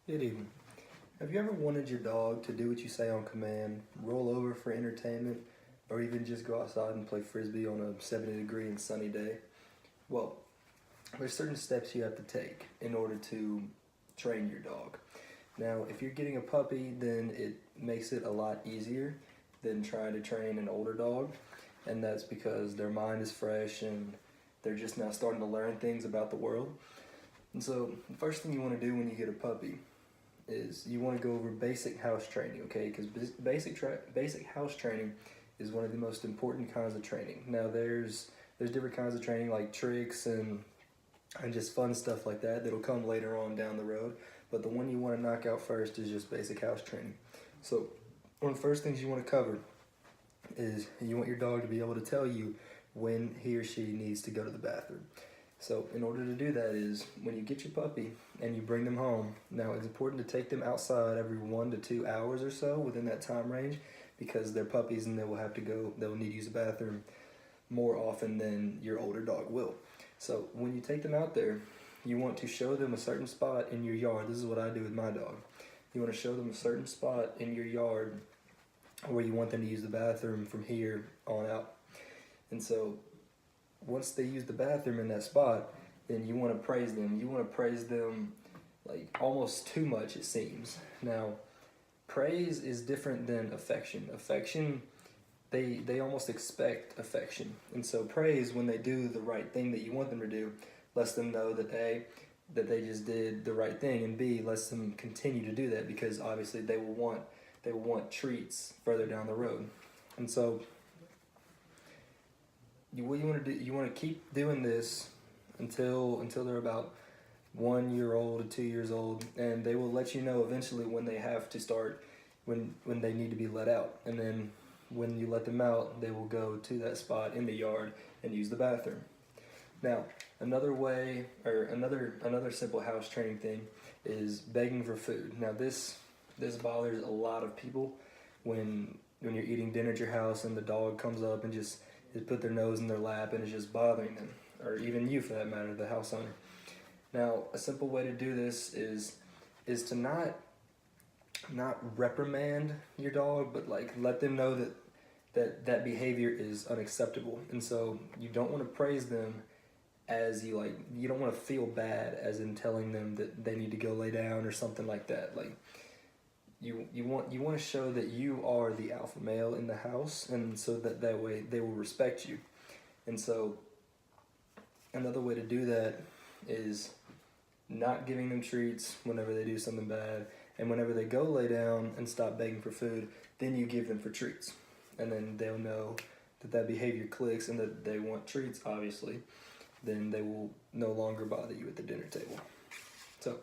Good evening. Have you ever wanted your dog to do what you say on command, roll over for entertainment, or even just go outside and play frisbee on a 70-degree and sunny day? Well, there's certain steps you have to take in order to train your dog. Now, if you're getting a puppy, then it makes it a lot easier than trying to train an older dog, and that's because their mind is fresh and they're just now starting to learn things about the world. And so, the first thing you want to do when you get a puppy is you want to go over basic house training, okay? Because basic house training is one of the most important kinds of training. Now there's different kinds of training like tricks and just fun stuff like that that'll come later on down the road. But the one you want to knock out first is just basic house training. So one of the first things you want to cover is you want your dog to be able to tell you when he or she needs to go to the bathroom. So in order to do that is when you get your puppy and you bring them home, now it's important to take them outside every 1 to 2 hours or so within that time range because they're puppies and they'll need to use the bathroom more often than your older dog will. So when you take them out there, you want to show them a certain spot in your yard. This is what I do with my dog. You want to show them a certain spot in your yard where you want them to use the bathroom from here on out. And so once they use the bathroom in that spot, then you want to praise them. You want to praise them like almost too much, it seems. Now, praise is different than affection. Affection, they almost expect affection. And so praise, when they do the right thing that you want them to do, lets them know that A, that they just did the right thing, and B, lets them continue to do that because obviously they will want treats further down the road. And so what you want to do, you want to keep doing this until they're about 1 year old to 2 years old, and they will let you know eventually when they have to start, when they need to be let out. And then when you let them out, they will go to that spot in the yard and use the bathroom. Now, another way, or another simple house training thing is begging for food. Now this bothers a lot of people when you're eating dinner at your house and the dog comes up and just put their nose in their lap and is just bothering them, or even you for that matter, the house owner. Now, a simple way to do this is to not reprimand your dog, but like let them know that behavior is unacceptable. And so you don't want to praise them as you don't want to feel bad as in telling them that they need to go lay down or something like that. Like you want to show that you are the alpha male in the house, and so that way they will respect you. And so another way to do that is not giving them treats whenever they do something bad, and whenever they go lay down and stop begging for food, then you give them for treats, and then they'll know that behavior clicks and that they want treats, obviously. Then they will no longer bother you at the dinner table. So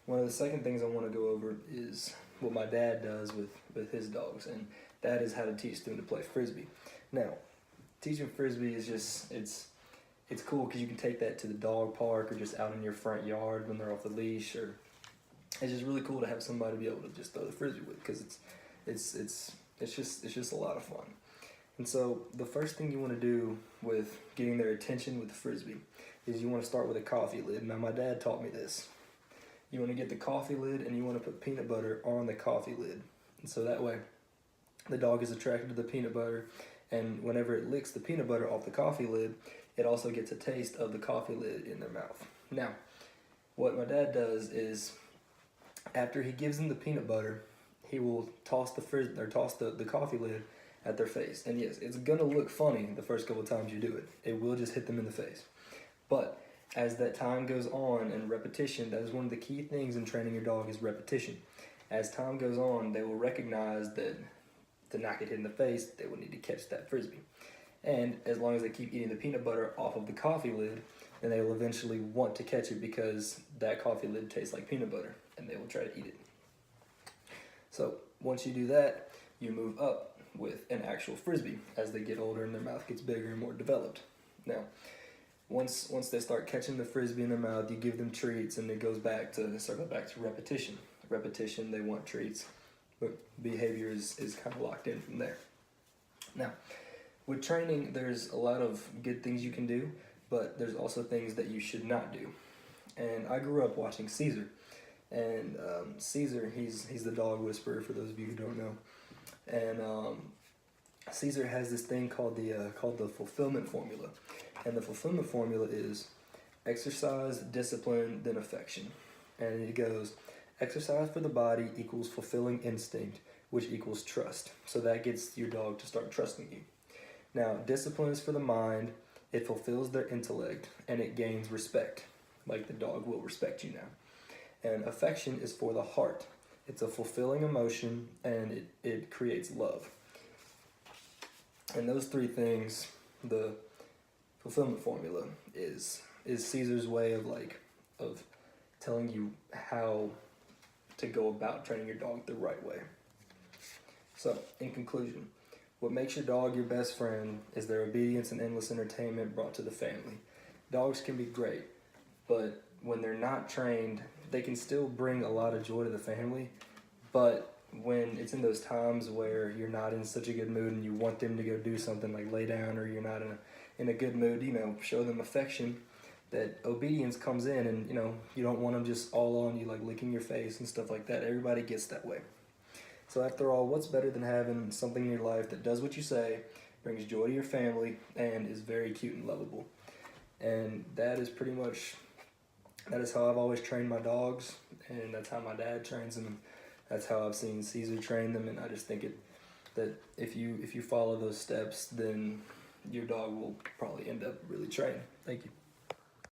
one of the second things I want to go over is what my dad does with his dogs, and that is how to teach them to play frisbee. Now, teaching frisbee is just, it's cool because you can take that to the dog park or just out in your front yard when they're off the leash, or it's just really cool to have somebody be able to just throw the frisbee with because it's just a lot of fun. And so the first thing you want to do with getting their attention with the frisbee is you want to start with a coffee lid. Now my dad taught me this. You want to get the coffee lid and you want to put peanut butter on the coffee lid. And so that way the dog is attracted to the peanut butter, and whenever it licks the peanut butter off the coffee lid, it also gets a taste of the coffee lid in their mouth. Now, what my dad does is after he gives them the peanut butter, he will toss the coffee lid at their face. And yes, it's gonna look funny the first couple of times you do it. It will just hit them in the face. But as that time goes on and repetition, that is one of the key things in training your dog is repetition. As time goes on, they will recognize that to not get hit in the face, they will need to catch that frisbee. And as long as they keep eating the peanut butter off of the coffee lid, then they will eventually want to catch it because that coffee lid tastes like peanut butter, and they will try to eat it. So once you do that, you move up with an actual frisbee as they get older and their mouth gets bigger and more developed. Now, once they start catching the frisbee in their mouth, you give them treats, and it goes back to repetition. Repetition, they want treats, but behavior is kind of locked in from there. Now, with training, there's a lot of good things you can do, but there's also things that you should not do. And I grew up watching Caesar. And Caesar, he's the dog whisperer for those of you who don't know. And Caesar has this thing called the fulfillment formula, and the fulfillment formula is exercise, discipline, then affection. And it goes, exercise for the body equals fulfilling instinct, which equals trust. So that gets your dog to start trusting you. Now, discipline is for the mind. It fulfills their intellect, and it gains respect, like the dog will respect you now. And affection is for the heart. It's a fulfilling emotion, and it creates love. And those three things, the fulfillment formula is Caesar's way of telling you how to go about training your dog the right way. So, in conclusion, what makes your dog your best friend is their obedience and endless entertainment brought to the family. Dogs can be great, but when they're not trained, they can still bring a lot of joy to the family, but when it's in those times where you're not in such a good mood and you want them to go do something like lay down, or you're not in a good mood, show them affection, that obedience comes in, and you don't want them just all on you, like licking your face and stuff like that. Everybody gets that way. So after all, what's better than having something in your life that does what you say, brings joy to your family, and is very cute and lovable? And that is how I've always trained my dogs, and that's how my dad trains them. That's how I've seen Caesar train them, and I just think that if you follow those steps, then your dog will probably end up really trained. Thank you.